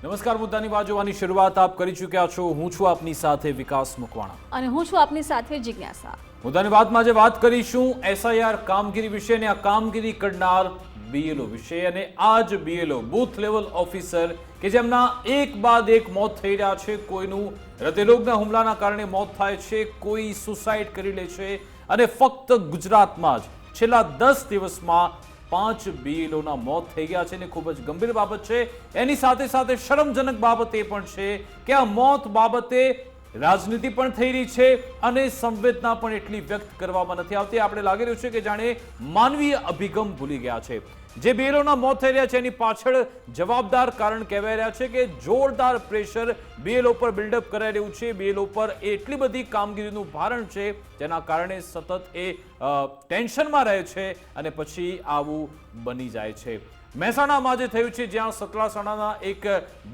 નમસ્કાર, મુદ્દાની વાત જોવાની શરૂઆત આપ કરી ચૂક્યા છો। હું છું આપની સાથે વિકાસ મકવાણા અને હું છું આપની સાથે જિજ્ઞાસા। મુદ્દાની વાતમાં આજે વાત કરીશું એસઆઈઆર કામગીરી વિશે અને આ કામગીરી કરનાર બીએલઓ વિશે। અને આ જ બીએલઓ બૂથ લેવલ ઓફિસર કે જેમના એક બાદ એક મોત થઈ રહ્યા છે। કોઈનું હૃદયરોગના હુમલાના કારણે મોત થાય છે, કોઈ સુસાઇડ કરી લે છે અને ફક્ત ગુજરાતમાં જ છેલ્લા 10 દિવસમાં 5 બીએલઓના મોત થઈ ગયા છે અને ખૂબ જ ગંભીર બાબત છે। એની સાથે સાથે શરમજનક બાબત એ પણ છે કે આ મોત બાબતે રાજનીતિ પણ થઈ રહી છે અને સંવેદના પણ એટલી વ્યક્ત કરવામાં નથી આવતી। આપણે લાગી રહ્યું છે કે જાણે માનવીય અભિગમ ભૂલી ગયા છે। જે બીએલઓના મોત થઈ રહ્યા છે એની પાછળ જવાબદાર કારણ કહેવાય રહ્યા છે કે જોરદાર પ્રેશર બીએલઓ પર બિલ્ડઅપ કરાઈ રહ્યું છે। બીએલઓ પર એટલી બધી કામગીરીનું ભારણ છે જેના કારણે સતત એ ટેન્શનમાં રહે છે અને પછી આવું બની જાય છે। મહેસાણામાં જે થયું છે જ્યાં સતલાસણાના એક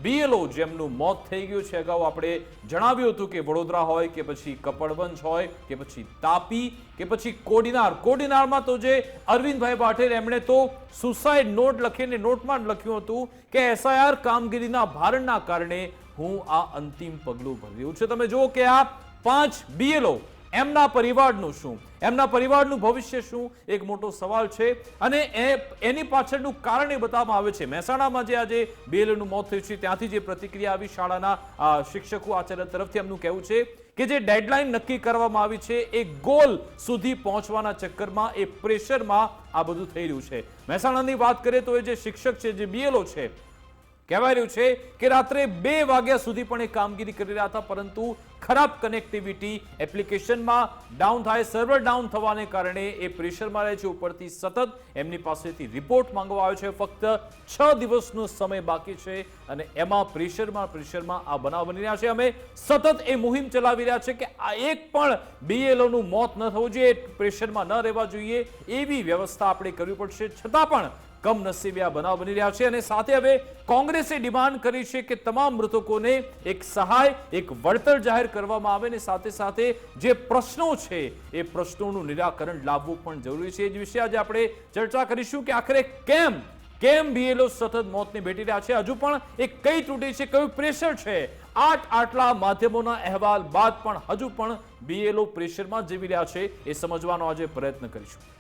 બીએલઓ જેમનું મોત થઈ ગયું છે। અગાઉ આપણે જણાવ્યું હતું કે વડોદરા હોય કે પછી કપડવંજ હોય કે પછી તાપી કે પછી કોડીનારમાં તો જે અરવિંદભાઈ વાઢેર એમણે તો સુસાઇડ નોટ લખીને નોટમાં લખ્યું હતું કે એસઆઈઆર કામગીરીના ભારણના કારણે હું આ અંતિમ પગલું ભરી રહ્યું છું। તમે જુઓ કે આ 5 બીએલઓ એમના પરિવારનું શું, એમના પરિવારનું ભવિષ્ય શું, એક મોટો સવાલ છે અને એની પાછળનું કારણ એ બતાવવામાં આવે છે। મહેસાણામાં જે આજે બીએલઓનું મોત થયું છે ત્યાંથી જે પ્રતિક્રિયા આવી શાળાના શિક્ષકો આચાર્ય તરફથી એમનું કહેવું છે કે જે ડેડલાઇન નક્કી કરવામાં આવી છે એ ગોલ સુધી પહોંચવાના ચક્કરમાં એ પ્રેશરમાં આ બધું થઈ રહ્યું છે। મહેસાણાની વાત કરીએ તો એ જે શિક્ષક છે, જે બીએલઓ છે, કહેવાય રહ્યું છે કે રાત્રે 2 વાગ્યા સુધી પણ એ કામગીરી કરી રહ્યા હતા, પરંતુ ખરાબ કનેક્ટિવિટી એપ્લિકેશનમાં ડાઉન થાય, સર્વર ડાઉન થવાને કારણે એ પ્રેશરમાં રહે છે। ઉપરથી સતત એમની પાસેથી રિપોર્ટ માંગવા આવે છે। ફક્ત 6 દિવસનો સમય બાકી છે અને એમાં પ્રેશરમાં આ બનાવ બની રહ્યા છે। અમે સતત એ મુહિમ ચલાવી રહ્યા છે કે આ એક પણ બીએલઓનું મોત ન થવું જોઈએ, પ્રેશરમાં ન રહેવા જોઈએ, એવી વ્યવસ્થા આપણે કરવી પડશે। છતાં પણ કમનસીબે આ બનાવ બની રહ્યા છે અને સાથે હવે કોંગ્રેસે ડિમાન્ડ કરી છે કે તમામ મૃતકોને એક સહાય, એક વળતર જાહેર કરવામાં આવે અને સાથે સાથે જે પ્રશ્નો છે એ પ્રશ્નોનું નિરાકરણ લાવવું પણ જરૂરી છે। એ જ વિશે આજે આપણે ચર્ચા કરીશું કે આખરે કેમ બીએલઓ સતત મોતને ભેટી રહ્યા છે, હજુ પણ એ કઈ ત્રુટી છે, કયું પ્રેશર છે। આટલા માધ્યમોના અહેવાલ બાદ પણ હજુ પણ બીએલઓ પ્રેશરમાં જીવી રહ્યા છે, એ સમજવાનો આજે પ્રયત્ન કરીશું।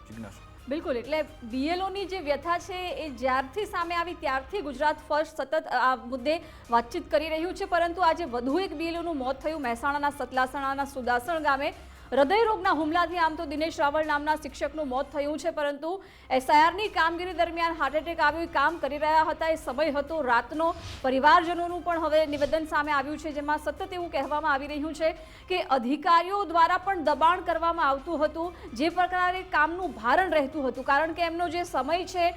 જિજ્ઞાસા, બિલકુલ, એટલે બીએલઓની જે વ્યથા છે એ જ્યારથી સામે આવી ત્યારથી ગુજરાત ફર્સ્ટ સતત આ મુદ્દે વાતચીત કરી રહ્યું છે, પરંતુ આજે વધુ એક બીએલઓનું મોત થયું મહેસાણાના સતલાસણાના સુદાસણ ગામે। હૃદયરોગના હુમલાથી આમ તો દિનેશ રાવળ નામના શિક્ષકનું મોત થયું છે, પરંતુ એસઆઈઆરની કામગીરી દરમિયાન હાર્ટ એટેક આવ્યું, કામ કરી રહ્યા હતા, એ સમય હતો રાતનો। પરિવારજનોનું પણ હવે નિવેદન સામે આવ્યું છે જેમાં સતત એવું કહેવામાં આવી રહ્યું છે કે અધિકારીઓ દ્વારા પણ દબાણ કરવામાં આવતું હતું, જે પ્રકારે કામનું ભારણ રહેતું હતું, કારણ કે એમનો જે સમય છે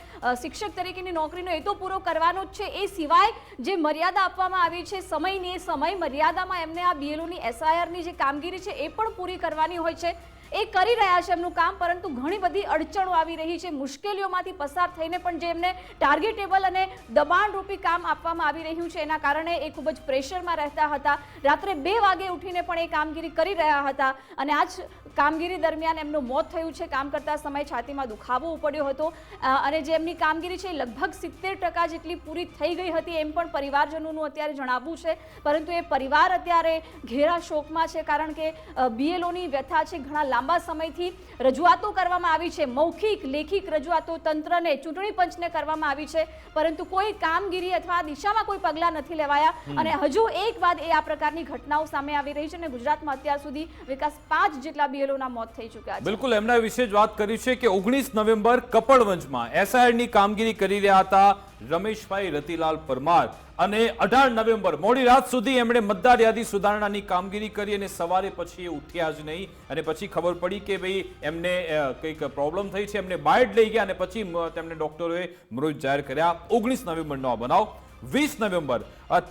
શિક્ષક તરીકેની નોકરીનો એ તો પૂરો કરવાનો જ છે, એ સિવાય જે મર્યાદા આપવામાં આવી છે સમયની, એ સમય મર્યાદામાં એમને આ બીએલઓની એસઆઈઆરની જે કામગીરી છે એ પણ પૂરી કરવાની હોય છે, એ કરી રહ્યા છે એમનું કામ, પરંતુ ઘણી બધી અડચણો આવી રહી છે। મુશ્કેલીઓમાંથી પસાર થઈને પણ જે એમને ટાર્ગેટેબલ અને દબાણરૂપી કામ આપવામાં આવી રહ્યું છે એના કારણે એ ખૂબ જ પ્રેશરમાં રહેતા હતા। રાત્રે 2 વાગે ઉઠીને પણ એ કામગીરી કરી રહ્યા હતા અને આ જ કામગીરી દરમિયાન એમનું મોત થયું છે। કામ કરતા સમયે છાતીમાં દુખાવો ઉપડ્યો હતો અને જે એમની કામગીરી છે લગભગ 70% જેટલી પૂરી થઈ ગઈ હતી એમ પણ પરિવારજનોનું અત્યારે જણાવવું છે, પરંતુ એ પરિવાર અત્યારે ઘેરા શોકમાં છે, કારણ કે બીએલઓની વ્યથા છે। ઘણા લાંબા સમયથી રજૂઆતો કરવામાં આવી છે, મૌખિક લેખિક રજૂઆતો તંત્રને, ચૂંટણી પંચને કરવામાં આવી છે, પરંતુ કોઈ કામગીરી અથવા દિશામાં કોઈ પગલાં નથી લેવાયા અને હજુ એક બાદ આ પ્રકારની ઘટનાઓ સામે આવી રહી છે અને ગુજરાતમાં અત્યાર સુધી વિકાસ 5 જેટલા બીએલઓના મોત થઈ ચૂક્યા છે। બિલકુલ, એમના વિશે જ વાત કરી છે કે 19 નવેમ્બર કપડવંજમાં એસઆઈઆરની કામગીરી કરી રહ્યા હતા રમેશભાઈ રતિલાલ પરમાર અને 18 નવેમ્બર મોડી રાત સુધી એમણે મતદાર યાદી સુધારણાની કામગીરી કરી અને સવારે પછી એ ઉઠ્યા જ નહીં અને પછી ખબર પડી કે ભાઈ એમને કંઈક પ્રોબ્લેમ થઈ છે, એમને બાયડ લઈ ગયા અને પછી તેમને ડોક્ટરોએ મૃત જાહેર કર્યા। 19 નવેમ્બરનો આ બનાવ। 20 નવેમ્બર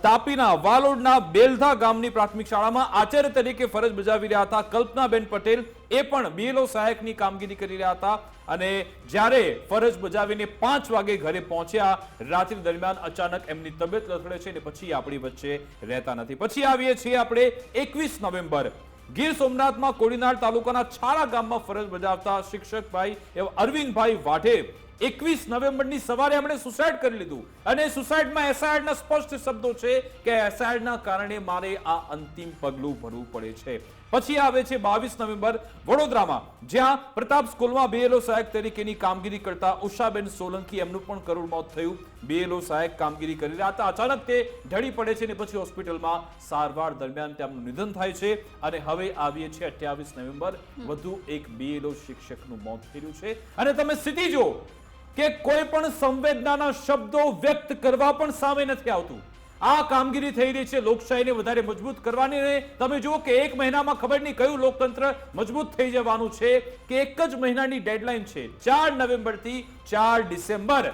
તાપીના વાલોડના બેલધા ગામની પ્રાથમિક શાળામાં આચાર્ય તરીકે ફરજ બજાવી રહ્યા હતા કલ્પનાબેન પટેલ, એ પણ બીએલઓ સહાયકની કામગીરી કરી રહ્યા હતા અને જ્યારે ફરજ બજાવીને 5 વાગે ઘરે પહોંચ્યા રાત્રિ દરમિયાન અચાનક એમની તબિયત લથડે છે અને પછી આપણી વચ્ચે રહેતા નથી। પછી આવીએ છીએ આપણે 21 નવેમ્બર ગીર સોમનાથમાં કોડીનાર તાલુકાના છાળા ગામમાં ફરજ બજાવતા શિક્ષક ભાઈ એવા અરવિંદભાઈ વાઢેર 21 નવેમ્બરની સવારે એમણે સુસાઇડ કરી લીધું અને સુસાઇડમાં એસઆઈઆરના સ્પષ્ટ શબ્દો છે કે એસઆઈઆરના કારણે મારે આ અંતિમ પગલું ભરવું પડે છે. પછી આવે છે 22 નવેમ્બર વડોદરામાં, જ્યાં પ્રતાપ સ્કૂલમાં બીએલઓ સહાયક તરીકેની કામગીરી કરતા ઉષાબેન સોલંકી, એમનું પણ કરુણ મોત થયું. બીએલઓ સહાયક કામગીરી કરી રહ્યા હતા, અચાનક તે ઢળી પડે છે અને પછી હોસ્પિટલમાં સારવાર દરમિયાન તેમનું નિધન થાય છે. અને હવે આવીએ છીએ 28 નવેમ્બર, વધુ એક બીએલઓ શિક્ષકનું મોત થયું છે. અને તમે સ્થિતિ જો કે કોઈ પણ સંવેદનાના શબ્દો વ્યક્ત કરવા પણ સામે નથી આવતું. આ કામગીરી થઈ રહી છે લોકશાહીને વધારે મજબૂત કરવાની. તમે જુઓ કે એક મહિનામાં ખબર નહીં કયું લોકતંત્ર મજબૂત થઈ જવાનું છે, કે એક જ મહિનાની ડેડલાઇન છે 4 નવેમ્બરથી 4 ડિસેમ્બર.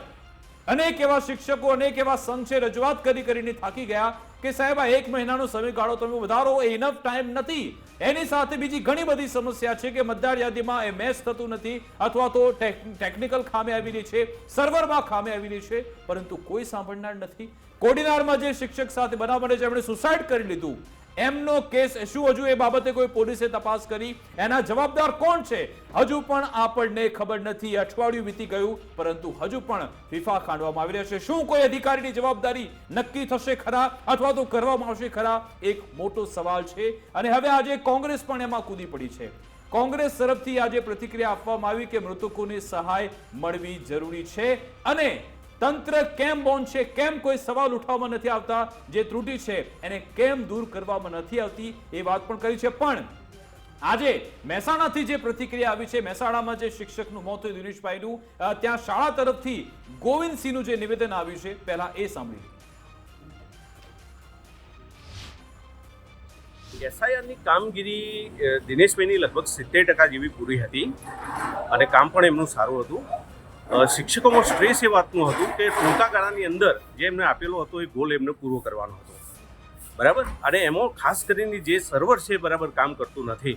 અનેક એવા શિક્ષકો, અનેક એવા સંઘ છે, રજૂઆત કરીને થાકી ગયા કે સાહેબ આ એક મહિનાનો સમયગાળો તમે વધારો, એ ઇનફ ટાઈમ નથી. એની સાથે બીજી ઘણી બધી સમસ્યા છે કે મતદાર યાદીમાં એ મેચ થતું નથી, અથવા તો ટેકનિકલ ખામી આવી રહી છે, સર્વરમાં ખામી આવી રહી છે, પરંતુ કોઈ સાંભળનાર નથી. કોડીનારમાં જે શિક્ષક સાથે બનાવ બને છે, એમણે સુસાઇડ કરી લીધું, એમનો કેસ શું હજુ એ બાબતે કોઈ પોલીસે તપાસ કરી? એના જવાબદાર કોણ છે હજુ પણ આપણને ખબર નથી. અઠવાડિયું વીતી ગયું પરંતુ હજુ પણ ફીફા ખાંડવામાં આવી રહ્યા છે. શું કોઈ અધિકારીની જવાબદારી નક્કી થશે ખરા, અથવા તો કરવામાં આવશે ખરા? એક મોટો સવાલ છે. અને હવે આજે કોંગ્રેસ પણ એમાં કૂદી પડી છે. કોંગ્રેસ તરફથી આજે પ્રતિક્રિયા આપવામાં આવી કે મૃતકોને સહાય મળવી જરૂરી છે અને તંત્ર કેમ મૌન છે, કેમ કોઈ સવાલ ઉઠાવવામાં નથી આવતા, જે ત્રુટિ છે એને કેમ દૂર કરવામાં નથી આવતી, એ વાત પણ કરી છે. પણ આજે મહેસાણાથી જે પ્રતિક્રિયા આવી છે, મહેસાણામાં જે શિક્ષકનું મોત થયું દિનેશભાઈનું, ત્યાં શાળા તરફથી ગોવિંદસિંહનું જે નિવેદન આવ્યું છે, પહેલા એ સાંભળી. એસઆઈઆરની કામગીરી દિનેશભાઈની લગભગ 70% જેવી પૂરી હતી અને કામ પણ એમનું સારું હતું. શિક્ષકોમાં સ્ટ્રેસ એ વાતનું હતું કે ટૂંકા ગાળાની અંદર જે એમને આપેલો હતો એ ગોલ એમને પૂરો કરવાનો હતો, બરાબર. અને એમાં ખાસ કરીને જે સર્વર છે બરાબર કામ કરતું નથી.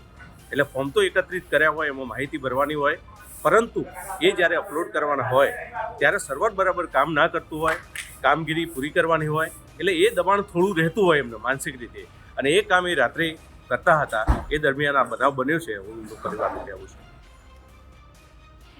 એટલે ફોર્મ તો એકત્રિત કર્યા હોય, એમાં માહિતી ભરવાની હોય, પરંતુ એ જ્યારે અપલોડ કરવાના હોય ત્યારે સર્વર બરાબર કામ ના કરતું હોય, કામગીરી પૂરી કરવાની હોય, એટલે એ દબાણ થોડું રહેતું હોય એમને માનસિક રીતે. અને એ કામ એ રાત્રે કરતા હતા, એ દરમિયાન આ બનાવ બન્યો છે. હું પરિવારનું કહેવું છું.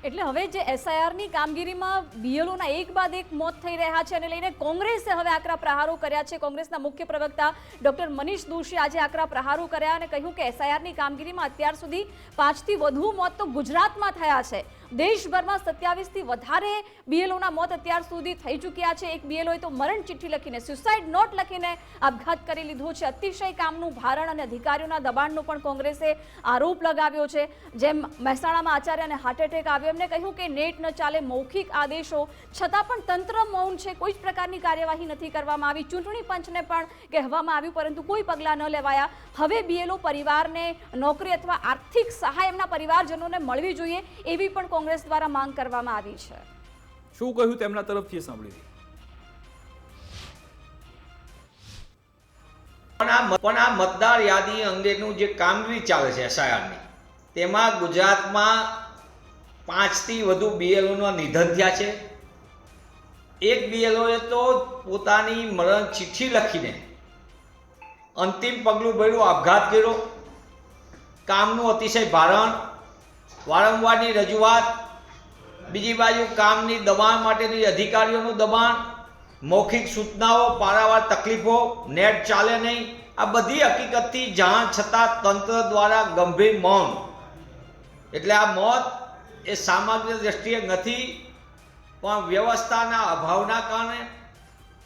એટલે હવે જે એસઆઈઆરની કામગીરીમાં બીએલઓના એક બાદ એક મોત થઈ રહ્યા છે, અને લઈને કોંગ્રેસે હવે આકરા પ્રહારો કર્યા છે. કોંગ્રેસના મુખ્ય પ્રવક્તા ડોક્ટર મનીષ દોશીએ આજે આકરા પ્રહારો કર્યા અને કહ્યું કે એસઆઈઆરની કામગીરીમાં અત્યાર સુધી 5થી વધુ મોત તો ગુજરાતમાં થયા છે. દેશભરમાં 27થી વધારે બીએલઓના મોત અત્યાર સુધી થઈ ચૂક્યા છે. એક બીએલઓએ તો મરણ ચિઠ્ઠી લખીને, સુસાઇડ નોટ લખીને આપઘાત કરી લીધો છે. અતિશય કામનું ભારણ અને અધિકારીઓના દબાણનો પણ કોંગ્રેસે આરોપ લગાવ્યો છે. જેમ મહેસાણામાં આચાર્યને હાર્ટ એટેક આવ્યો, એમને કહ્યું કે નેટ ન ચાલે, મૌખિક આદેશો છતાં પણ તંત્ર મૌન છે, કોઈ જ પ્રકારની કાર્યવાહી નથી કરવામાં આવી. ચૂંટણી પંચને પણ કહેવામાં આવ્યું પરંતુ કોઈ પગલાં ન લેવાયા. હવે બીએલઓ પરિવારને નોકરી અથવા આર્થિક સહાય એમના પરિવારજનોને મળવી જોઈએ, એવી પણ કોંગ્રેસ દ્વારા માંગ કરવામાં આવી છે. શું કહ્યું તેમના તરફથી સાંભળી. પણ આ મતદાર યાદી અંગેનું જે કામગીરી ચાલે છે એસઆઈઆરની, તેમાં ગુજરાતમાં 5થી વધુ બીએલઓના નિધન થયા છે. એક બીએલઓએ તો પોતાની મરણ ચિઠ્ઠી લખીને અંતિમ પગલું ભર્યું, આપઘાત કર્યો. કામનું અતિશય ભારણ, વારંવારની રજૂઆત, બીજી બાજુ કામની દબાણ માટેની અધિકારીઓનું દબાણ, મૌખિક સૂચનાઓ, પારાવાર તકલીફો, નેટ ચાલે નહીં, આ બધી હકીકતથી જાણ છતાં તંત્ર દ્વારા ગંભીર મૌન. એટલે આ મોત એ સામાન્ય દ્રષ્ટિએ નથી, પણ વ્યવસ્થાના અભાવના કારણે,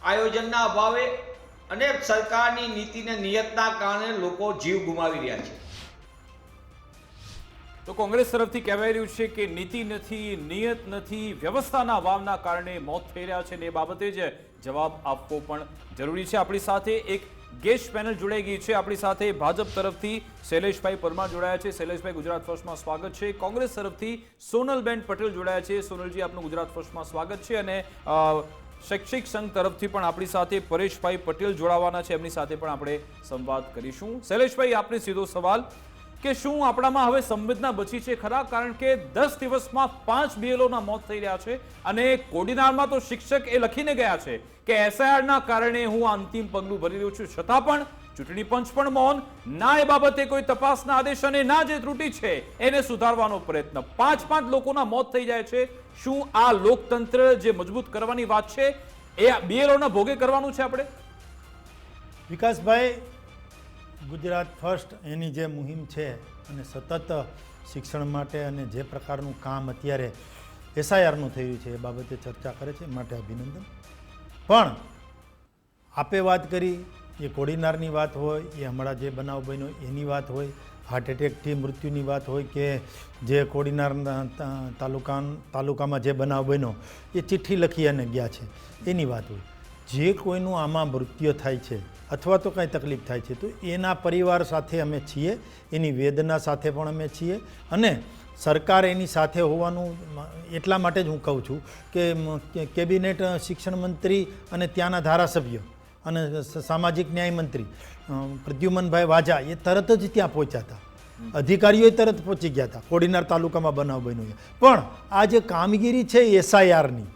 આયોજનના અભાવે અને સરકારની નીતિને નિયતના કારણે લોકો જીવ ગુમાવી રહ્યા છે. તો કોંગ્રેસ તરફથી કહેવાય રહ્યું છે કે નીતિ નથી, નિયત નથી, વ્યવસ્થાના અભાવના કારણે મોત થઈ રહ્યા છે, અને એ બાબતે જ જવાબ આપવો પણ જરૂરી છે. આપણી સાથે એક ગેસ્ટ પેનલ જોડાઈ ગઈ છે. આપણી સાથે ભાજપ તરફથી શૈલેષભાઈ પરમાર જોડાયા છે. શૈલેષભાઈ, ગુજરાત ફર્સ્ટમાં સ્વાગત છે. કોંગ્રેસ તરફથી સોનલબેન પટેલ જોડાયા છે. સોનલજી, આપનું ગુજરાત ફર્સ્ટમાં સ્વાગત છે. અને શૈક્ષિક સંઘ તરફથી પણ આપણી સાથે પરેશભાઈ પટેલ જોડાવાના છે, એમની સાથે પણ આપણે સંવાદ કરીશું. શૈલેષભાઈ, આપને સીધો સવાલ કે શું આપણામાં હવે સંવેદના બચી છે ખરા? કારણ કે 10 દિવસમાં 5 બીએલઓના મોત થઈ રહ્યા છે, અને કોડીનારમાં તો શિક્ષક એ લખીને ગયા છે કે એસઆઈઆરના કારણે હું અંતિમ પગલું ભરી રહ્યું છું, છતાં પણ ચૂંટણી પંચ પણ મૌન, ના એ બાબતે કોઈ તપાસના આદેશ અને ના જે ત્રુટિ છે એને સુધારવાનો પ્રયત્ન. 5 લોકોના મોત થઈ જાય છે. શું આ લોકતંત્ર જે મજબૂત કરવાની વાત છે એ બીએલઓના ભોગે કરવાનું છે આપણે? વિકાસભાઈ, ગુજરાત ફર્સ્ટ એની જે મુહિમ છે અને સતત શિક્ષણ માટે અને જે પ્રકારનું કામ અત્યારે એસઆઈઆરનું થયું છે એ બાબતે ચર્ચા કરે છે, માટે અભિનંદન. પણ આપે વાત કરી એ કોડીનારની વાત હોય, એ હમણાં જે બનાવ બન્યો એની વાત હોય, હાર્ટ એટેકથી મૃત્યુની વાત હોય, કે જે કોડીનાર તાલુકામાં જે બનાવ બન્યો એ ચિઠ્ઠી લખી અને ગયા છે એની વાત હોય. જે કોઈનું આમાં મૃત્યુ થાય છે અથવા તો કાંઈ તકલીફ થાય છે તો એના પરિવાર સાથે અમે છીએ, એની વેદના સાથે પણ અમે છીએ. અને સરકાર એની સાથે હોવાનું એટલા માટે જ હું કહું છું કે કેબિનેટ શિક્ષણ મંત્રી અને ત્યાંના ધારાસભ્ય અને સામાજિક ન્યાય મંત્રી પ્રદ્યુમનભાઈ વાજા એ તરત જ ત્યાં પહોંચ્યા હતા. અધિકારીઓ તરત પહોંચી ગયા હતા. કોડીનાર તાલુકામાં બનાવ બન્યો. પણ આ જે કામગીરી છે એસઆઈઆરની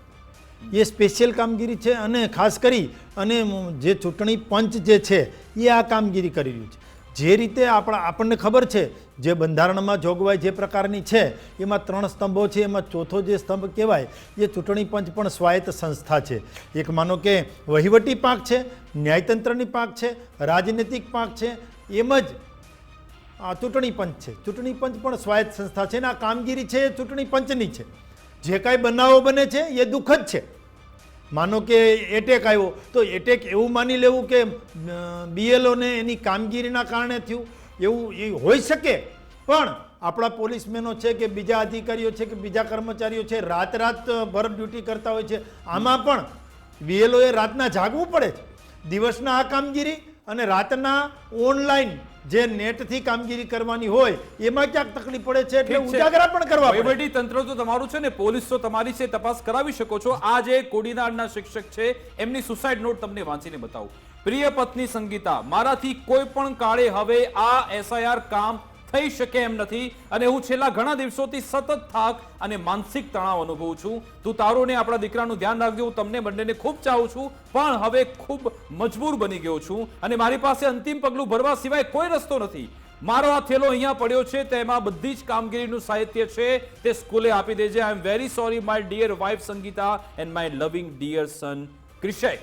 એ સ્પેશિયલ કામગીરી છે અને ખાસ કરી અને જે ચૂંટણી પંચ જે છે એ આ કામગીરી કરી રહ્યું છે. જે રીતે આપણને ખબર છે જે બંધારણમાં જોગવાઈ જે પ્રકારની છે એમાં 3 સ્તંભો છે, એમાં ચોથો જે સ્તંભ કહેવાય એ ચૂંટણી પંચ પણ સ્વાયત્ત સંસ્થા છે. એક માનો કે વહીવટી પાંખ છે, ન્યાયતંત્રની પાંખ છે, રાજનૈતિક પાંખ છે, એમ જ આ ચૂંટણી પંચ છે. ચૂંટણી પંચ પણ સ્વાયત્ત સંસ્થા છે અને આ કામગીરી છે એ ચૂંટણી પંચની છે. જે કાંઈ બનાવો બને છે એ દુઃખદ છે. માનો કે એટેક આવ્યો તો એટેક એવું માની લેવું કે બીએલઓને એની કામગીરીના કારણે થયું એવું એ હોઈ શકે. પણ આપણા પોલીસમેનો છે કે બીજા અધિકારીઓ છે કે બીજા કર્મચારીઓ છે રાત ભર ડ્યુટી કરતા હોય છે. આમાં પણ બીએલઓએ રાતના જાગવું પડે છે. દિવસના આ કામગીરી અને રાતના ઓનલાઈન જે નેટથી કામગીરી કરવાની હોય એમાં ક્યાંક તકલીફ પડે છે એટલે ઉજાગરા પણ કરવા પડે. વહીવટી તંત્ર તો તમારું છે ને, પોલીસ તો તમારી છે, તપાસ કરાવી શકો છો. આ જે કોડીનારના શિક્ષક છે એમની સુસાઇડ નોટ તમને વાંચીને બતાવું. પ્રિય પત્ની સંગીતા, મારાથી કોઈ પણ કાળે હવે આ એસઆઈઆર કામ થઈ શકે એમ નથી અને હું છેલ્લા ઘણા દિવસોથી સતત થાક અને માનસિક તણાવ અનુભવું છું. તું તારું ને આપણા દીકરાનું ધ્યાન રાખજો. હું તમને બંનેને ખૂબ ચાહું છું પણ હવે ખૂબ મજબૂર બની ગયો છું અને મારી પાસે અંતિમ પગલું ભરવા સિવાય કોઈ રસ્તો નથી. મારો આ થેલો અહીંયા પડ્યો છે, તેમાં બધી જ કામગીરીનું સાહિત્ય છે, તે સ્કૂલે આપી દેજે. I am very sorry my dear wife Sangeeta and my loving dear son Krishay.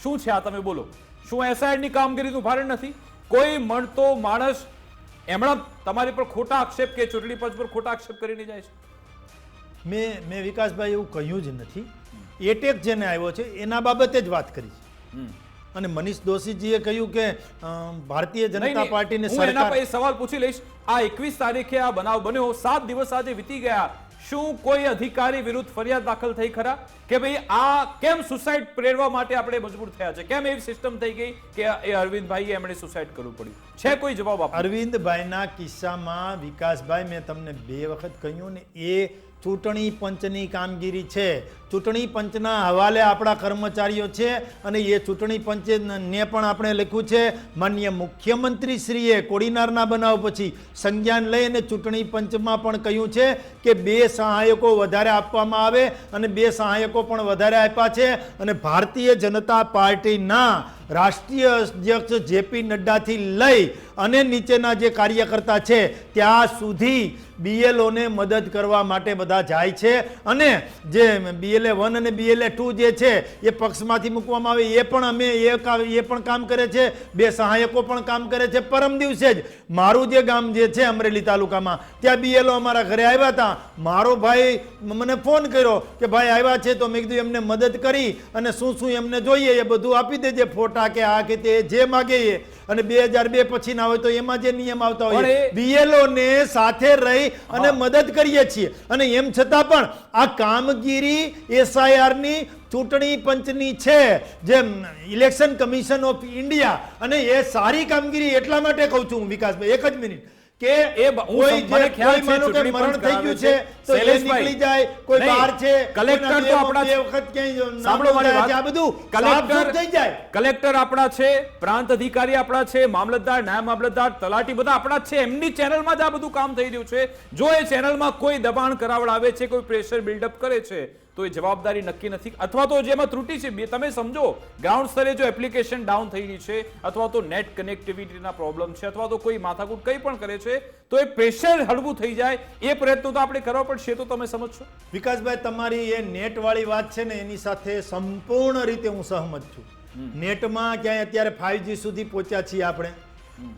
શું છે આ, તમે બોલો? શું એસઆઈઆરની કામગીરીનું ભારણ નથી? કોઈ મળતો માણસ એમણા તમારી પર ખોટા આક્ષેપ કે ચૂંટણી પંચ પર ખોટા આક્ષેપ કરીને જાય છે? મેં વિકાસભાઈ એવું કહ્યું જ નથી. એટેક જેને આવ્યો છે એના બાબતે જ વાત કરી છે. અને મનીષ દોશીજીએ કહ્યું કે ભારતીય જનતા પાર્ટીને હું એના પર સરકાર સવાલ પૂછી લઈશ. આ 21 તારીખે આ બનાવ બન્યો, 7 દિવસ આજે વીતી ગયા. શું કોઈ અધિકારી વિરુદ્ધ ફરિયાદ દાખલ થઈ ખરા કે ભાઈ આ કેમ સુસાઇડ પ્રેરવા માટે આપણે મજબૂર થયા છે? કેમ એવી સિસ્ટમ થઈ ગઈ કે એ અરવિંદભાઈ એમણે સુસાઇડ કરવું પડ્યું? છે કોઈ જવાબ આપો? અરવિંદભાઈના કિસ્સામાં વિકાસભાઈ મેં તમને 2 વખત કહ્યું ને, એ ચૂંટણી પંચની કામગીરી છે. ચૂંટણી પંચના હવાલે આપણા કર્મચારીઓ છે અને એ ચૂંટણી પંચે ને પણ આપણે લખ્યું છે. માનનીય મુખ્યમંત્રીશ્રીએ કોડીનારના બનાવ પછી સંજ્ઞાન લઈ અને ચૂંટણી પંચમાં પણ કહ્યું છે કે 2 સહાયકો વધારે આપવામાં આવે અને 2 સહાયકો પણ વધારે આપ્યા છે. અને ભારતીય જનતા પાર્ટીના રાષ્ટ્રીય અધ્યક્ષ જેપી નડ્ડાથી લઈ અને નીચેના જે કાર્યકર્તા છે ત્યાં સુધી બીએલઓને મદદ કરવા માટે બધા જાય છે. અને જે BLA1 અને BLA2 જે છે એ પક્ષમાંથી મૂકવામાં આવે એ પણ એ પણ કામ કરે છે. 2 સહાયકો પણ કામ કરે છે. પરમ દિવસે જ મારું જે ગામ જે છે અમરેલી તાલુકામાં ત્યાં બીએલઓ અમારા ઘરે આવ્યા હતા. મારો ભાઈ મને ફોન કર્યો કે ભાઈ આવ્યા છે તો મેં કીધું એમને મદદ કરી અને શું એમને જોઈએ એ બધું આપી દેજે, ફોટા કે આ કે તે જે માગે એ. અને 2002 પછી ના હોય તો એમાં જે નિયમ આવતા હોય બીએલઓ ને સાથે રહી અને મદદ કરીએ છીએ. અને એમ છતાં પણ આ કામગીરી એસઆઈઆરની ચૂંટણી પંચની છે, જે ઇલેક્શન કમિશન ઓફ ઇન્ડિયા, અને એ સારી કામગીરી એટલા માટે કહું છું હું વિકાસભાઈ, એક જ મિનિટ, કે કોઈ માનો કે મરણ થઈ ગયું છે તો એ નીકળી જાય, કોઈ બહાર છે, કલેક્ટર તો આપણા 2 વખત ક્યાંય સાંભળો મારી વાત, આ બધું કલેક્ટર થઈ જાય. કલેક્ટર આપણા છે, પ્રાંત અધિકારી આપણા છે, મામલતદાર, નાયબ મામલતદાર, તલાટી બધા આપણા છે. એમની ચેનલમાં જ આ બધું કામ થઈ રહ્યું છે. જો એ ચેનલમાં કોઈ દબાણ કરાવડાવે છે, કોઈ પ્રેશર બિલ્ડઅપ કરે છે તો એ જવાબદારી નક્કી નથી, અથવા તો જેમાં ત્રુટિ છે તમે સમજો ગ્રાઉન્ડ સ્તરે જો એપ્લિકેશન ડાઉન થઈ રહી છે, અથવા તો નેટ કનેક્ટિવિટીના પ્રોબ્લેમ છે, અથવા તો કોઈ માથાકૂટ કંઈ પણ કરે છે, તો એ પ્રેશર હળવું થઈ જાય એ પ્રયત્નો તો આપણે કરવા પડશે. તો તમે સમજશો વિકાસભાઈ, તમારી એ નેટ વાળી વાત છે ને એની સાથે સંપૂર્ણ રીતે હું સહમત છું. નેટમાં ક્યાંય અત્યારે 5G સુધી પહોંચ્યા છીએ આપણે,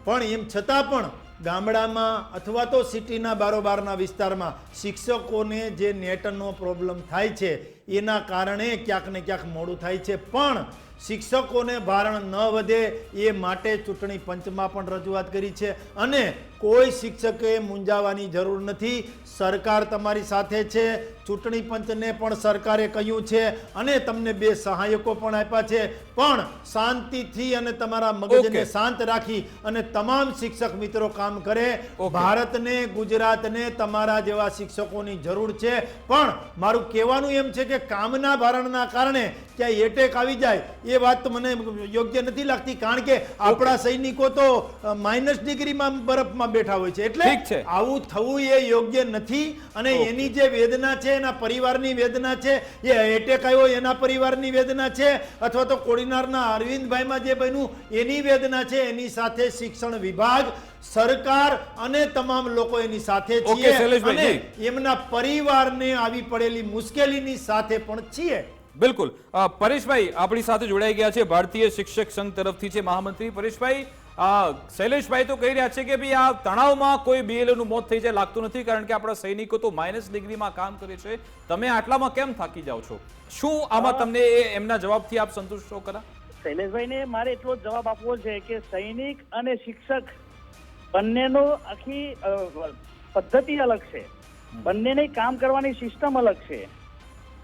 પણ એમ છતાં પણ ગામડામાં અથવા તો સિટીના બારોબારના વિસ્તારમાં શિક્ષકોને જે નેટનો પ્રોબ્લેમ થાય છે એના કારણે ક્યાંક ને ક્યાંક મોડું થાય છે. પણ શિક્ષકોને ભારણ ન વધે એ માટે ચૂંટણી પંચમાં પણ રજૂઆત કરી છે, અને કોઈ શિક્ષકે મૂંઝાવાની જરૂર નથી. સરકાર તમારી સાથે છે, ચૂંટણી પંચને પણ સરકારે કહ્યું છે, અને તમને 2 સહાયકો પણ આપ્યા છે. પણ શાંતિથી અને તમારા મગજને શાંત રાખી અને તમામ શિક્ષક મિત્રો કામ કરે. ભારતને, ગુજરાતને તમારા જેવા શિક્ષકોની જરૂર છે. પણ મારું કહેવાનું એમ છે કે કામના ભારણના કારણે ક્યાંય એટેક આવી જાય એ વાત તો મને યોગ્ય નથી લાગતી, કારણ કે આપણા સૈનિકો તો માઇનસ ડિગ્રીમાં બરફમાં બેઠા હોય છે. એટલે આવું થવું એ યોગ્ય નથી, અને એની જે વેદના છે એના પરિવારની વેદના છે, એ એટેક આવ્યો એના પરિવારની વેદના છે, અથવા તો કોડીનારના અરવિંદભાઈમાં જે બન્યું એની વેદના છે. એની સાથે શિક્ષણ વિભાગ, સરકાર અને તમામ લોકો એની સાથે છીએ, અને એમના પરિવારને આવી પડેલી મુશ્કેલીની સાથે પણ છીએ. બિલકુલ. પરેશભાઈ આપણી સાથે જોડાઈ ગયા છે, ભારતીય શિક્ષક સંઘ તરફથી છે મહામંત્રી. પરેશભાઈ, શૈલેષભાઈ તો કહી રહ્યા છે કે ભાઈ આ તણાવમાં કોઈ BLO નું મોત થઈ જાય લાગતું નથી, કારણ કે આપણા સૈનિકો તો માઇનસ ડિગ્રીમાં કામ કરે છે. તમે આટલામાં કેમ થાકી જાઓ છો? શું આમાં તમને એમના જવાબથી આપ સંતુષ્ટ છો ખરા? શૈલેષભાઈને મારે એટલો જ જવાબ આપવો છે કે સૈનિક અને શિક્ષક બંનેનો આખી પદ્ધતિ અલગ છે, બંનેની કામ કરવાની સિસ્ટમ અલગ છે.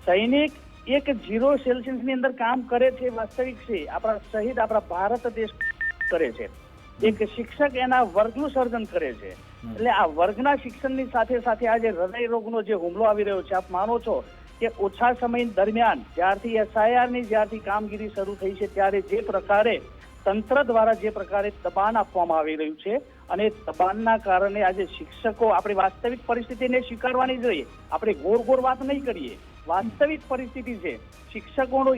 સૈનિક એક 0 સેલ્સિયસની અંદર કામ કરે છે, વાસ્તવિક છે, આપણા શહીદ આપણા ભારત દેશ કરે છે. એક શિક્ષક એના વર્ગનું સર્જન કરે છે. એટલે આ વર્ગના શિક્ષણની સાથે સાથે આજે હૃદય રોગનો જે હુમલો આવી રહ્યો છે, આપ માનો છો કે ઓછા સમય દરમિયાન જ્યારથી SIR ની જ્યારથી કામગીરી શરૂ થઈ છે ત્યારે જે પ્રકારે તંત્ર દ્વારા જે પ્રકારે દબાણ આપવામાં આવી રહ્યું છે, અને દબાણના કારણે આજે શિક્ષકો આપણી વાસ્તવિક પરિસ્થિતિને સ્વીકારવાની જોઈએ. આપણે ગોળ વાત નહીં કરીએ, વાસ્તવિક પરિસ્થિતિ છે. શિક્ષકોનો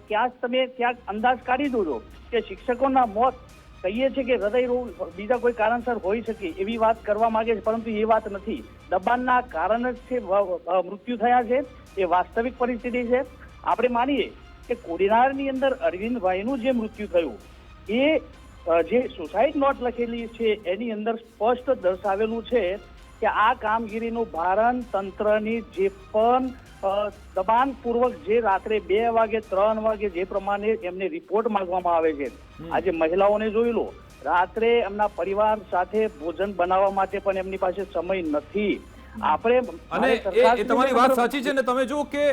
ક્યાંક તમે ક્યાંક અંદાજ કાઢી દો કે શિક્ષકોના મોત કહીએ છીએ કે હૃદય રોગ બીજા કોઈ કારણસર હોઈ શકે એવી વાત કરવા માંગે છે, પરંતુ એ વાત નથી. દબાણના કારણે જ છે મૃત્યુ થયા છે, એ વાસ્તવિક પરિસ્થિતિ છે. આપણે માનીએ કે કોડીનારની અંદર અરવિંદભાઈનું જે મૃત્યુ થયું એ જે સુસાઇડ નોટ લખેલી છે એની અંદર સ્પષ્ટ દર્શાવેલું છે કે આ કામગીરીનું ભારણ તંત્રની જે પણ દબાણપૂર્વક જે રાત્રે 2 વાગે 3 વાગે જે પ્રમાણે એમને રિપોર્ટ માંગવામાં આવે છે, આજે મહિલાઓને જોઈ લો, રાત્રે એમના પરિવાર સાથે ભોજન બનાવવા માટે પણ એમની પાસે સમય નથી. આપણે તમારી વાત સાચી છે ને, તમે જો કે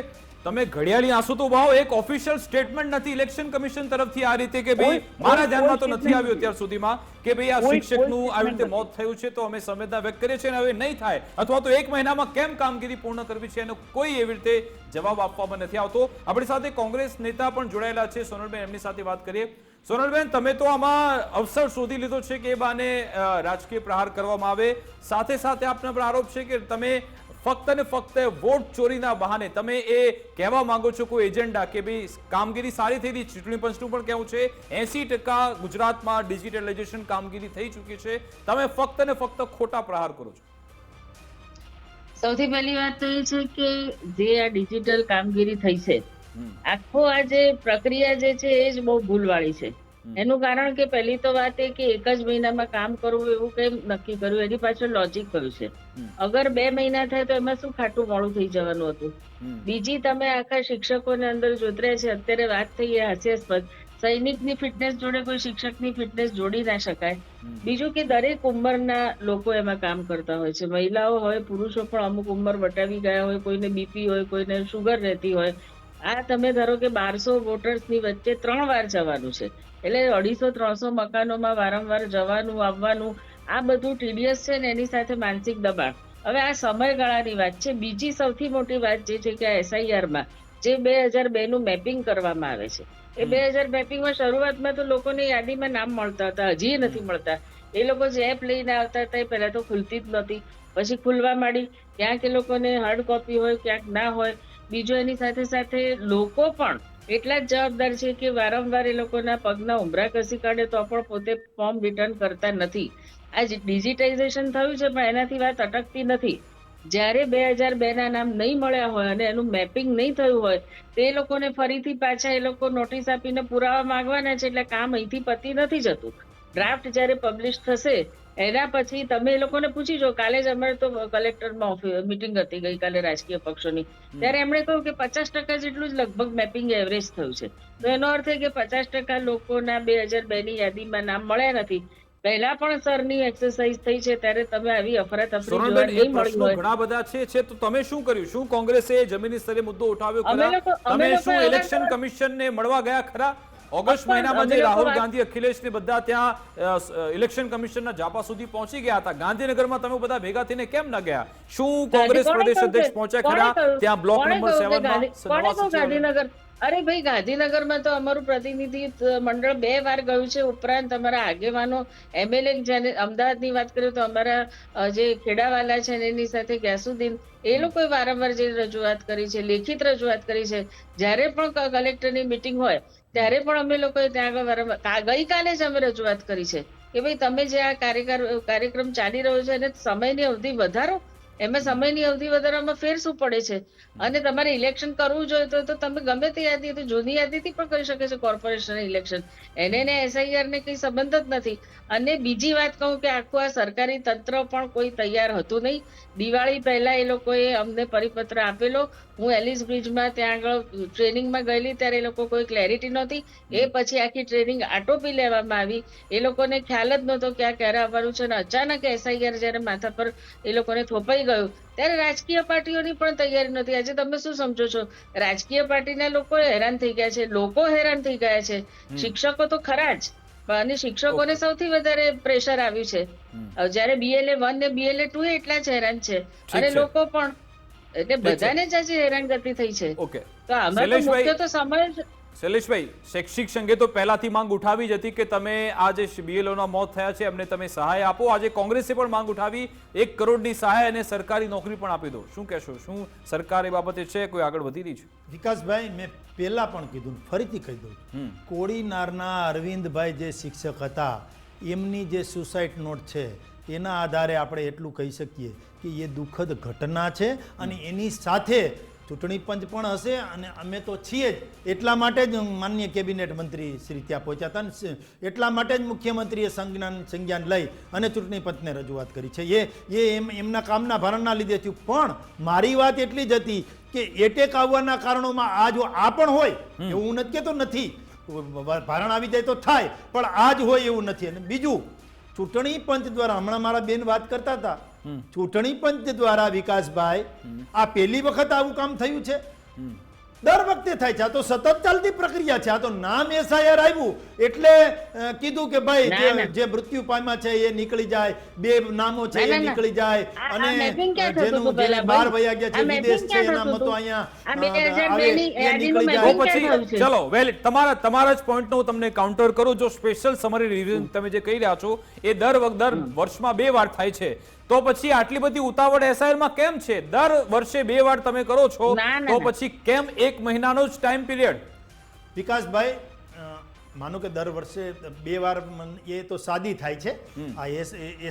તમે ઘડિયાળી આંસુ તો વાવ, એક ઓફિશિયલ સ્ટેટમેન્ટ નથી ઇલેક્શન કમિશન તરફથી આ રીતે કે ભાઈ મારા ધ્યાનમાં તો નથી આવ્યું અત્યાર સુધીમાં કે ભાઈ આ શિક્ષકનું આવી રીતે મોત થયું છે, તો અમે સંવેદના વ્યક્ત કરીએ છીએ, હવે નહીં થાય, અથવા તો 1 મહિનામાં કેમ કામગીરી પૂર્ણ કરવી છે એનો કોઈ એવી રીતે જવાબ આપવામાં નથી આવતો. આપણી સાથે કોંગ્રેસ નેતા પણ જોડાયેલા છે, સોનલબેન, એમની સાથે વાત કરીએ. સોનલબેન, તમે તો આમાં અવસર શોધી લીધો છે કે એ બાને રાજકીય પ્રહાર કરવામાં આવે, સાથે સાથે આપના પર આરોપ છે કે તમે ફક્ત ને ફક્ત વોટ ચોરીના બહાને તમે એ કહેવા માંગો છો કોઈ એજન્ડા કે ભાઈ કામગીરી સારી થઈ રહી. ચૂંટણી પંચનું પણ કહેવું છે 80% ગુજરાતમાં ડિજિટલાઇઝેશન કામગીરી થઈ ચૂકી છે, તમે ફક્ત ને ફક્ત ખોટા પ્રહાર કરો છો. સૌથી પહેલી વાત તો એ છે કે જે આ ડિજિટલ કામગીરી થઈ છે, આખો આ જે પ્રક્રિયા જે છે એ જ બહુ ભૂલવાળી છે. એનું કારણ કે પહેલી તો વાત એ કે 1 જ મહિનામાં કામ કરવું એવું કેમ નક્કી કર્યું, એની પાછળ લોજિક કયું છે? અગર 2 મહિના થાય તો એમાં શું ખાટું મોડું થઈ જવાનું હતું? બીજી, તમે આખા શિક્ષકોને અંદર જોતર્યા છે, અત્યારે વાત થઈ એ હાસ્યાસ્પદ, સૈનિકની ફિટનેસ જોડે કોઈ શિક્ષકની ફિટનેસ જોડી ના શકાય. બીજું કે દરેક ઉંમરના લોકો એમાં કામ કરતા હોય છે, મહિલાઓ હોય, પુરુષો પણ અમુક ઉંમર વટાવી ગયા હોય, કોઈને BP હોય, કોઈને શુગર રહેતી હોય. આ તમે ધારો કે 1200 વોટર્સની વચ્ચે 3 વાર જવાનું છે, એટલે 250-300 મકાનોમાં વારંવાર જવાનું આવવાનું, આ બધું ટીડીએસ છે ને, એની સાથે માનસિક દબાણ. હવે આ સમયગાળાની વાત છે. બીજી સૌથી મોટી વાત જે છે કે આ SIRમાં જે 2002 નું મેપિંગ કરવામાં આવે છે, એ 2000 મેપિંગમાં શરૂઆતમાં તો લોકોની યાદીમાં નામ મળતા હતા, હજી નથી મળતા. એ લોકો જે એપ લઈને આવતા હતા એ પહેલા તો ખુલતી જ નહોતી, પછી ખુલવા માંડી. ક્યાંક એ લોકોને હાર્ડ કોપી હોય, ક્યાંક ના હોય. બીજું એની સાથે સાથે લોકો પણ એટલા જ જવાબદાર છે કે વારંવાર એ લોકોના પગના ઉંબરા કસી કાઢે તો પણ પોતે ફોર્મ રિટર્ન કરતા નથી. આ ડિજિટાઇઝેશન થયું છે પણ એનાથી વાત અટકતી નથી. જ્યારે 2002 ના નામ નહીં મળ્યા હોય અને એનું મેપિંગ નહીં થયું હોય તે લોકોને ફરીથી પાછા એ લોકો નોટિસ આપીને પુરાવા માંગવાના છે, એટલે કામ અહીંથી પતી નથી જતું. ડ્રાફ્ટ જ્યારે પબ્લિશ થશે એના પછી તમે એ લોકોને પૂછી જો. કાલે જ અમારે તો કલેક્ટરમાં મિટિંગ હતી ગઈકાલે રાજકીય પક્ષોની, ત્યારે એમણે કહ્યું કે 50% જેટલું જ લગભગ મેપિંગ એવરેજ થયું છે. તો એનો અર્થ એ કે 50% લોકોના 2002 ની યાદીમાં નામ મળ્યા નથી. પહેલા પણ સરની એક્સરસાઇઝ થઈ છે ત્યારે તમે આવી અફરાતફરી જોવા સોનલબેન, એ નહીં મળી પ્રશ્નો હોય. ઘણા બધા છે તો તમે શું કર્યું? શું કોંગ્રેસે જમીની સ્તરે મુદ્દો ઉઠાવ્યો અમે ખરા? લોકો- તમે અમે શું લોકો ઇલેક્શન કમિશનને મળવા ગયા ખરા? ઓગસ્ટ પણ મહિનામાં અમે જે લોકો રાહુલ વાત- ગાંધી, અખિલેશ ને બધા ત્યાં ઇલેક્શન કમિશનના જાપા સુધી પહોંચી ગયા હતા. ગાંધીનગરમાં તમે બધા ભેગા થઈને કેમ ન ગયા? શું કોંગ્રેસ કોણે પ્રદેશ કહ્યું અધ્યક્ષ કે- પહોંચ્યા કોણે ખરા કહ્યું? ત્યાં બ્લોક કોણે નંબર કહ્યું કે 7 માં કોણે કહ્યું ગાંધીનગર? અરે ભાઈ, ગાંધીનગરમાં તો અમારું પ્રતિનિધિ મંડળ 2 વાર ગયું છે. ઉપરાંત અમારા આગેવાનો MLA, જેને અમદાવાદની વાત કરીએ તો અમારા જે ખેડાવાલા છે એની સાથે ગ્યાસુદ્દીન, એ લોકોએ વારંવાર જે રજૂઆત કરી છે, લેખિત રજૂઆત કરી છે. જ્યારે પણ કલેક્ટરની મિટિંગ હોય ત્યારે પણ અમે લોકોએ ત્યાં આગળ વારંવાર, ગઈકાલે જ અમે રજૂઆત કરી છે કે ભાઈ તમે જે આ કાર્યક્રમ ચાલી રહ્યો છે એને સમયની અવધિ વધારો. એમાં સમયની અવધિ વધારવામાં ફેર શું પડે છે? અને તમારે ઇલેક્શન કરવું જોઈએ તો તમે ગમે તે યાદી, તો જૂની યાદીથી પણ કરી શકે છે કોર્પોરેશન ઇલેક્શન. એને SIR ને કઈ સંબંધ જ નથી. અને બીજી વાત કહું કે આખું આ સરકારી તંત્ર પણ કોઈ તૈયાર હતું નહીં. દિવાળી પહેલા એ લોકોએ અમને પરિપત્ર આપેલો. હું એલિસ બ્રિજમાં ત્યાં આગળ ટ્રેનિંગમાં ગયેલી ત્યારે એ લોકો કોઈ ક્લેરિટી નહોતી. એ પછી આખી ટ્રેનિંગ આટોપી લેવામાં આવી. એ લોકોને ખ્યાલ જ નહોતો કે આ ક્યારે આવવાનું છે. અને અચાનક SIR જ્યારે માથા પર એ લોકોને થોપાઈ ગયું ત્યારે રાજકીય પાર્ટીઓની પણ તૈયારી નથી. આજે તમે શું સમજો છો? રાજકીય પાર્ટીના લોકો હેરાન થઈ ગયા છે, લોકો હેરાન થઈ ગયા છે, શિક્ષકો તો ખરા જ. અને શિક્ષકોને સૌથી વધારે પ્રેશર આવ્યું છે. જ્યારે BLA 1 ને BLA 2 એટલા જ હેરાન છે અને લોકો પણ. એટલે બધાને જ આજે હેરાનગતિ થઈ છે. ઓકે તો આમાં તો મુખ્ય તો સમય જ. શૈલેષભાઈ, શૈક્ષિક સંઘે તો પહેલાથી માંગ ઉઠાવી જ હતી કે તમે આ જે BLOના મોત થયા છે એમને તમે સહાય આપો. આજે કોંગ્રેસે પણ માંગ ઉઠાવી 1 કરોડની સહાય અને સરકારી નોકરી પણ આપી દો. શું કહેશો? શું સરકાર એ બાબતે છે કોઈ આગળ વધી રહી છે? વિકાસભાઈ, મેં પહેલા પણ કીધું, ફરીથી કહી દઉં, કોડીનારના અરવિંદભાઈ જે શિક્ષક હતા એમની જે સુસાઇડ નોટ છે એના આધારે આપણે એટલું કહી શકીએ કે એ દુઃખદ ઘટના છે. અને એની સાથે ચૂંટણી પંચ પણ હશે અને અમે તો છીએ જ. એટલા માટે જ માનનીય કેબિનેટ મંત્રી શ્રી ત્યાં પહોંચ્યા હતા ને એટલા માટે જ મુખ્યમંત્રીએ સંજ્ઞાન લઈ અને ચૂંટણી પંચને રજૂઆત કરી છે. એમના કામના ભારણના લીધે થયું. પણ મારી વાત એટલી જ હતી કે એટેક આવવાના કારણોમાં આ પણ હોય એવું હું નથી કહેતો નથી. ભારણ આવી જાય તો થાય, પણ આ જ હોય એવું નથી. અને બીજું, ચૂંટણી પંચ દ્વારા, હમણાં મારા બેન વાત કરતા હતા, ચૂંટણી પંચ દ્વારા વિકાસભાઈ આ પહેલી વખત આવું કામ થયું છે? દર વખતે થાય છે. આ તો સતત ચાલતી પ્રક્રિયા છે. આ તો નામ SIR આવ્યું એટલે કીધું કે ભાઈ જે મૃત્યુ પામ્યા છે એ નીકળી જાય, 2 નામો છે એ નીકળી જાય, અને જેનું 12 વયા ગયા છે વિદેશ છે એના મતો અહીંયા આવે એ નીકળી જાય. તો પછી ચલો વેલ, તમારા જ પોઈન્ટનો હું તમને કાઉન્ટર કરું. જો સ્પેશિયલ સમરી રિવિઝન તમે જે કહી રહ્યા છો એ દર વર્ષમાં 2 વાર થાય છે, તો પછી આટલી બધી ઉતાવળ SIR માં કેમ છે? દર વર્ષે 2 વાર તમે કરો છો તો પછી કેમ 1 મહિનાનો જ ટાઈમ પીરિયડ? વિકાસભાઈ, માનો કે દર વર્ષે 2 વાર એ તો સાદી થાય છે, આ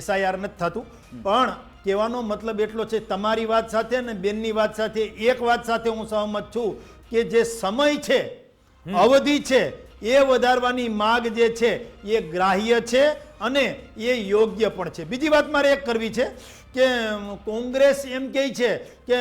SIR નથી થતું. પણ કહેવાનો મતલબ એટલો છે, તમારી વાત સાથે અને બેનની વાત સાથે એક વાત સાથે હું સહમત છું કે જે સમય છે, અવધિ છે, એ વધારવાની માગ જે છે એ ગ્રાહ્ય છે અને એ યોગ્ય પણ છે. બીજી વાત મારે એક કરવી છે કે કોંગ્રેસ એમ કહે છે કે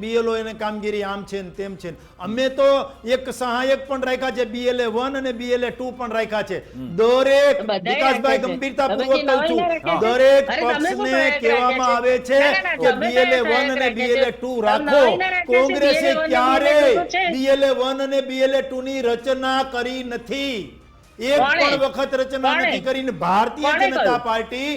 BLO એને કામગીરી આમ છે ને તેમ છે. અમે તો એક સહાયક પણ રાખ્યા છે, BLA 1 અને BLA 2 પણ રાખ્યા છે. દરેક, વિકાસભાઈ ગંભીરતાપૂર્વક કહું છું, દરેક પક્ષને કહેવામાં આવે છે કે BLA 1 અને BLA 2 રાખો. કોંગ્રેસે ક્યારેય BLA 1 અને BLA 2 ની રચના કરી નથી. એક પણ વખત રચના નથી કરીને. ભારતીય જનતા પાર્ટી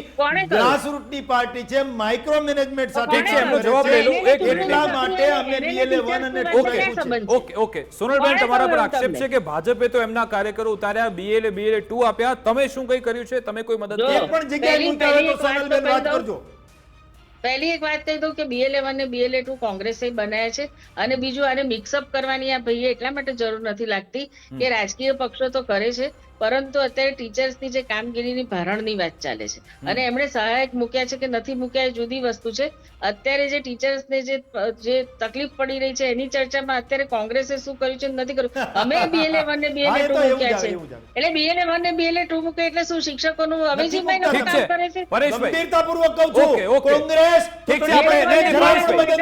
ગ્રાસરૂટની પાર્ટી છે, માઇક્રો મેનેજમેન્ટ સાથે છે. એમનો જવાબ લઈ લઉં. એટલા માટે અમે BLA 1 અને 2 રાખ્યું છે. ઓકે સોનલબેન, તમારા પર આક્ષેપ છે કે ભાજપે તો એમના કાર્યકરો ઉતાર્યા, BLA 2 આપ્યા. તમે શું કઈ કર્યું છે? તમે કોઈ મદદ એક પણ જગ્યાએ મૂક્યા હોય તો સોનલબેન વાત કરજો. પહેલી એક વાત કહી દઉં કે BLA1 અને BLA2 કોંગ્રેસે બનાવ્યા છે, અને બીજું આને મિક્સઅપ કરવાની આ ભાઈએ એટલા માટે જરૂર નથી લાગતી કે રાજકીય પક્ષો તો કરે છે, પરંતુ અત્યારે ટીચર્સની જે કામગીરીની ભારણની વાત ચાલે છે, અને એમણે સહાયક મૂક્યા છે કે નથી મૂક્યા એ જુદી વસ્તુ છે. અત્યારે જે ટીચર્સને જે તકલીફ પડી રહી છે એની ચર્ચામાં અત્યારે કોંગ્રેસે શું કર્યું છે નથી કર્યું. અમે BLA1 ને BLA2 મૂક્યા છે, એટલે BLA1 ને BLA2 મૂકે એટલે શું શિક્ષકોનું અવેજીમાં ઠીક કામ છે. કરે છે. પરેશભાઈ, ગંભીરતાપૂર્વક કહું છું, ઓકે, ઓકે. કોંગ્રેસ ઠીક છે, આપણે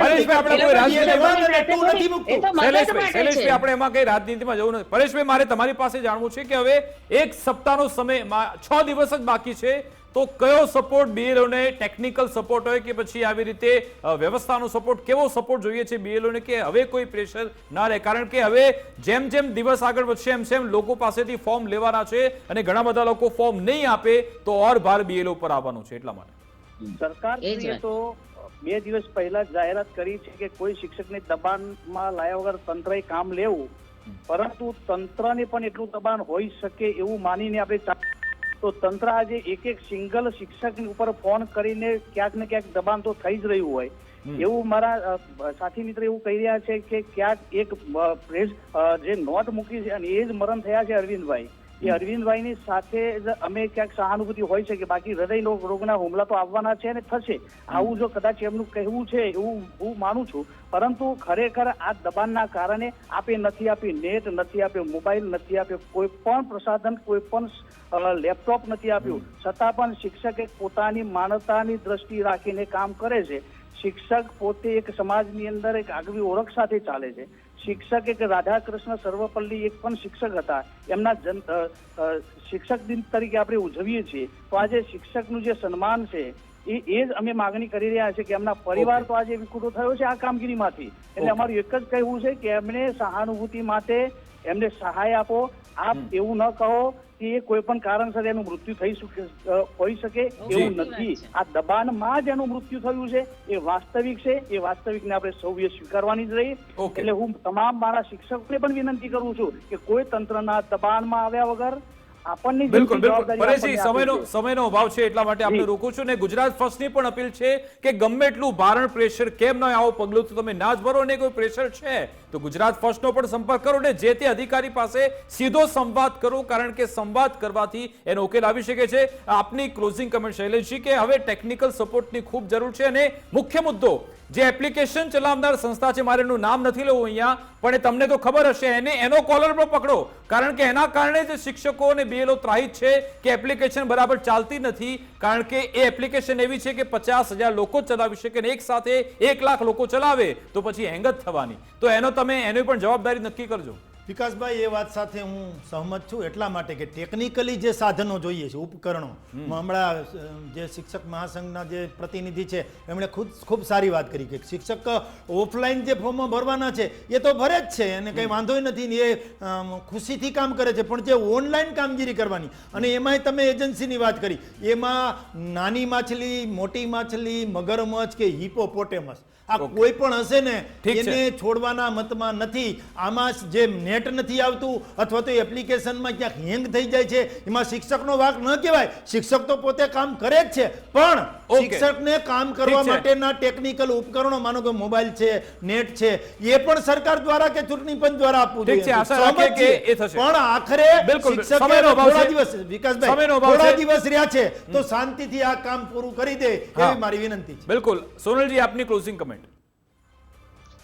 પરેશભાઈ, આપણે કોઈ રાજનીતિ નથી મૂકતું. એ તો મદદ માટે શૈલેષભાઈ, છે. આપણે એમાં કઈ રાજનીતિમાં જવું નથી. પરેશભાઈ, મારે તમારી પાસે જાણવું છે કે હવે એક સપ્તાહનો સમય 6 દિવસ જ બાકી છે, તો કયો સપોર્ટ BLOને, ટેકનિકલ સપોર્ટ હોય કે પછી આવી રીતે વ્યવસ્થાનો સપોર્ટ, કેવો સપોર્ટ જોઈએ છે BLOને કે હવે કોઈ પ્રેશર ના રહે? કારણ કે હવે જેમ જેમ દિવસ આગળ વધશે એમ લોકો પાસેથી ફોર્મ લેવાના છે, અને ઘણા બધા લોકો ફોર્મ નહીં આપે તો ઓર ભાર BLO પર આવવાનો છે. એટલા માટે સરકાર તો 2 દિવસ પહેલા જાહેરાત કરી છે કે કોઈ શિક્ષકને દબાણમાં લાયા વગર તંત્રએ કામ લેવું, પરંતુ તંત્રને પણ એટલું દબાણ હોઈ શકે એવું માનીને આપણે તો તંત્ર આજે એક સિંગલ શિક્ષક ઉપર ફોન કરીને ક્યાંક ને ક્યાંક દબાણ તો થઈ જ રહ્યું હોય એવું મારા સાથી મિત્ર એવું કહી રહ્યા છે કે ક્યાંક એક પ્રેસ જે નોટ મૂકી છે અને એ જ મરણ થયા છે અરવિંદભાઈ. એ અરવિંદભાઈની સાથે જ અમે ક્યાંક સહાનુભૂતિ હોય છે કે બાકી હૃદય રોગના હુમલા તો આવવાના છે અને થશે, આવું જો કદાચ એમનું કહેવું છે એવું હું માનું છું. પરંતુ ખરેખર આ દબાણના કારણે આપે નથી આપી નેટ, નથી આપ્યો મોબાઈલ, નથી આપ્યો કોઈ પણ પ્રસાધન, કોઈ પણ લેપટોપ નથી આપ્યું, છતાં પણ શિક્ષકે પોતાની માનવતાની દ્રષ્ટિ રાખીને કામ કરે છે. શિક્ષક પોતે એક સમાજની અંદર એક આગવી ઓળખ સાથે ચાલે છે. શિક્ષક એક રાધાકૃષ્ણ સર્વપલ્લી એક પણ શિક્ષક હતા, એમના શિક્ષક દિન તરીકે આપણે ઉજવીએ છીએ. તો આજે શિક્ષકનું જે સન્માન છે એ જ અમે માગણી કરી રહ્યા છે કે એમના પરિવાર તો આજે વિખૂટો થયો છે આ કામગીરીમાંથી. એટલે અમારું એક જ કહેવું છે કે એમને સહાનુભૂતિ માટે એમને સહાય આપો. આપ એવું ન કહો કે કોઈ પણ કારણસર એનું મૃત્યુ હોઈ શકે એવું નથી. આ દબાણમાં જ એનું મૃત્યુ થયું છે, એ વાસ્તવિક છે. એ વાસ્તવિકને આપણે સૌએ સ્વીકારવાની જ રહી. એટલે હું તમામ મારા શિક્ષકોને પણ વિનંતી કરું છું કે કોઈ તંત્રના દબાણમાં આવ્યા વગર આપણને બિલકુલ પરેશજી, સમયનો અભાવ છે એટલા માટે આપણે રોકું છું. ને ગુજરાત ફર્સ્ટની પણ અપીલ છે કે ગમે એટલું ભારણ પ્રેશર કેમ ન આવો પગલું તો તમે ના જ ભરો, ને કોઈ પ્રેશર છે તો ગુજરાત ફર્સ્ટનો પણ સંપર્ક કરો ને જે તે અધિકારી પાસે સીધો સંવાદ કરો, કારણ કે સંવાદ કરવાથી એનો ઉકેલ આવી શકે છે. આપની ક્લોઝિંગ કમેન્ટ શૈલેષજી કે હવે ટેકનિકલ સપોર્ટની ખૂબ જરૂર છે, અને મુખ્ય મુદ્દો જે એપ્લિકેશન ચલાવનાર સંસ્થા છે, મારે એનું નામ નથી લેવું અહીંયા, પણ તમને તો ખબર હશે, એનો કોલર પર પકડો, કારણ કે એના કારણે જ શિક્ષકો અને BLO ત્રાહિત છે કે એપ્લિકેશન બરાબર ચાલતી નથી. કારણ કે એ એપ્લિકેશન એવી છે કે 50,000 લોકો ચલાવી શકે, અને એક સાથે 1 લાખ લોકો ચલાવે તો પછી હેંગ જ થવાની. તો એની પણ જવાબદારી નક્કી કરજો. વિકાસભાઈ, એ વાત સાથે હું સહમત છું, એટલા માટે કે ટેકનિકલી જે સાધનો જોઈએ છે, ઉપકરણો, હમણાં જે શિક્ષક મહાસંઘના જે પ્રતિનિધિ છે એમણે ખૂબ સારી વાત કરી કે શિક્ષક ઓફલાઈન જે ફોર્મો ભરવાના છે એ તો ભરે જ છે અને કંઈ વાંધો નથી, એ ખુશીથી કામ કરે છે, પણ જે ઓનલાઈન કામગીરી કરવાની, અને એમાંય તમે એજન્સીની વાત કરી, એમાં નાની માછલી, મોટી માછલી, મગરમચ્છ કે હિપોપોટેમસ આ કોઈ પણ હશે ને એને છોડવાના મતમાં નથી. આમાં જે નેટ નથી આવતું અથવા તો એપ્લિકેશનમાં ક્યાંક હેંગ થઈ જાય છે, એમાં શિક્ષકનો વાંક ન કહેવાય. શિક્ષક તો પોતે કામ કરે જ છે, પણ શિક્ષકને કામ કરવા માટેના ટેકનિકલ ઉપકરણો, માનો કે મોબાઈલ છે, નેટ છે, એ પણ સરકાર દ્વારા કે ચૂંટણી પંચ દ્વારા આપવું જોઈએ. પણ આખરે શિક્ષક થોડા દિવસ, વિકાસભાઈ, થોડા દિવસ રહ્યા છે તો શાંતિથી આ કામ પૂરું કરી દે એવી મારી વિનંતી છે. બિલકુલ. સોનલજી, આપની ક્લોઝિંગ કમેન્ટ.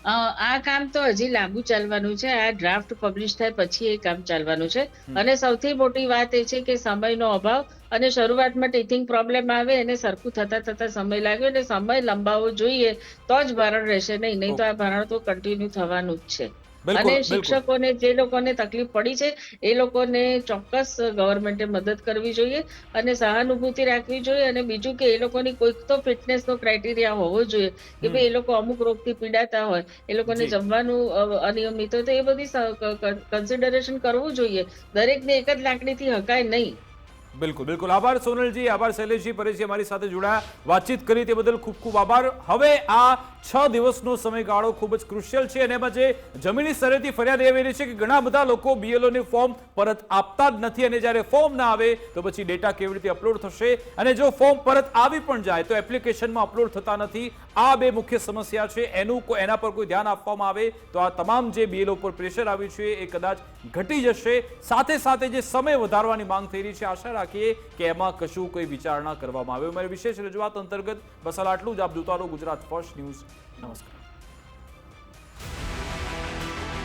આ કામ તો હજી લાંબુ ચાલવાનું છે. આ ડ્રાફ્ટ પબ્લિશ થાય પછી એ કામ ચાલવાનું છે, અને સૌથી મોટી વાત એ છે કે સમયનો અભાવ, અને શરૂઆતમાં ટીચિંગ પ્રોબ્લેમ આવે એને સરખું થતા સમય લાગ્યો, અને સમય લંબાવવો જોઈએ તો જ ભારણ રહેશે, નહીં તો આ ભારણ તો કન્ટિન્યુ થવાનું જ છે. અને શિક્ષકોને જે લોકોને તકલીફ પડી છે એ લોકોને ચોક્કસ ગવર્મેન્ટે મદદ કરવી જોઈએ અને સહાનુભૂતિ રાખવી જોઈએ. અને બીજું કે એ લોકોની કોઈક તો ફિટનેસનો ક્રાઇટેરિયા હોવો જોઈએ કે ભાઈ એ લોકો અમુક રોગથી પીડાતા હોય, એ લોકોને જમવાનું અનિયમિત હોય, તો એ બધી કન્સિડરેશન કરવું જોઈએ. દરેકને એક જ લાકડીથી હકાય નહીં. બિલકુલ બિલકુલ, આભાર સોનલજી, આભાર શૈલેષજી, પરેશજી અમારી સાથે જોડાયા, વાતચીત કરી તે બદલ ખૂબ ખૂબ આભાર. હવે આ 6 દિવસનો સમયગાળો ખૂબ જ ક્રુશિયલ છે અને એમાં જે જમીની સ્તરેથી ફરિયાદ એવી રહી છે કે ઘણા બધા લોકો BLOને ફોર્મ પરત આપતા જ નથી અને જ્યારે ફોર્મ ના આવે તો પછી ડેટા કેવી રીતે અપલોડ થશે અને જો ફોર્મ પરત આવી પણ જાય તો એપ્લિકેશનમાં અપલોડ થતા નથી. આ બે મુખ્ય સમસ્યા છે, એના પર કોઈ ધ્યાન આપવામાં આવે તો આ તમામ જે BLO પર પ્રેશર આવ્યું છે એ કદાચ ઘટી જશે. સાથે સાથે જે સમય વધારવાની માંગ થઈ રહી છે, આશા રાખીએ કે એમાં કશું કોઈ વિચારણા કરવામાં આવે. મારી વિશેષ રજૂઆત અંતર્ગત બસ આટલું જ. આપ જોતા રહો ગુજરાત ફર્સ્ટ ન્યૂઝ. નમસ્કાર.